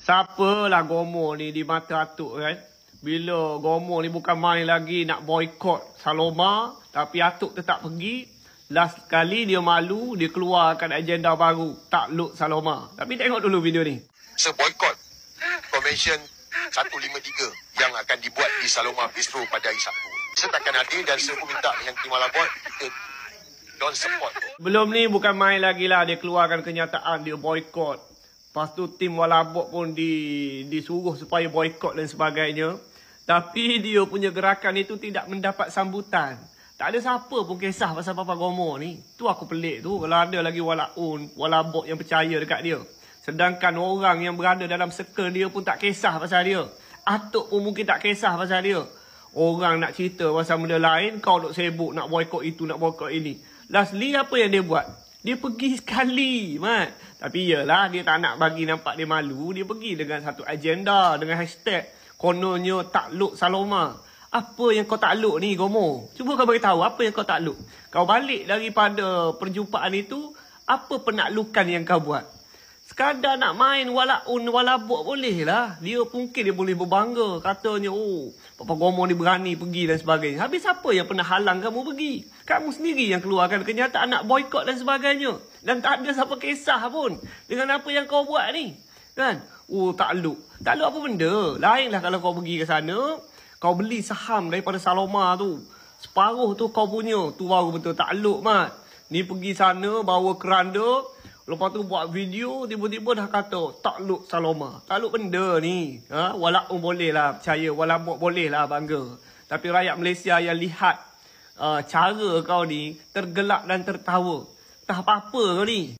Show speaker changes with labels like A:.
A: Siapalah Gomo ni di mata Atuk kan. Bila Gomo ni bukan main lagi nak boykot Saloma, tapi Atuk tetap pergi. Last kali dia malu, dia keluarkan agenda baru, takluk Saloma. Tapi tengok dulu video ni.
B: Boykot Convention 153 yang akan dibuat di Saloma Bistro pada hari Sabtu. Saya takkan hadir dan saya pun minta dengan tim Malabot kita don't support.
A: Belum ni bukan main lagi lah, dia keluarkan kenyataan dia boykot. Lepas tu tim Walabok pun disuruh supaya boykot dan sebagainya. Tapi dia punya gerakan itu tidak mendapat sambutan. Tak ada siapa pun kisah pasal Papa Gomo ni. Tu aku pelik tu. Kalau ada lagi Walabok yang percaya dekat dia. Sedangkan orang yang berada dalam circle dia pun tak kisah pasal dia. Atuk pun mungkin tak kisah pasal dia. Orang nak cerita pasal benda lain, kau duk sibuk nak boykot itu, nak boykot ini. Lastly apa yang dia buat? Dia pergi sekali, Mat. Tapi iyalah, dia tak nak bagi nampak dia malu. Dia pergi dengan satu agenda, dengan hashtag kononnya takluk Saloma. Apa yang kau takluk ni, Gomo? Cuba kau beritahu apa yang kau takluk. Kau balik daripada perjumpaan itu, apa penaklukan yang kau buat? Sekadar nak main walabok boleh lah. Dia mungkin dia boleh berbangga. Katanya, oh, Papa Gomo ni berani pergi dan sebagainya. Habis siapa yang pernah halang kamu pergi? Kamu sendiri yang keluarkan kenyataan nak boykot dan sebagainya. Dan tak ada siapa kisah pun dengan apa yang kau buat ni. Kan? Oh, takluk. Takluk apa benda? Lainlah kalau kau pergi ke sana, kau beli saham daripada Saloma tu. Separuh tu kau punya. Tu baru betul takluk, Mat. Ni pergi sana, bawa keranda. Lepas tu buat video, tiba-tiba dah kata takluk Saloma. Takluk benda ni. Walaupun boleh lah percaya, walaupun boleh lah bangga. Tapi rakyat Malaysia yang lihat cara kau ni tergelak dan tertawa. Tak apa-apa kau ni.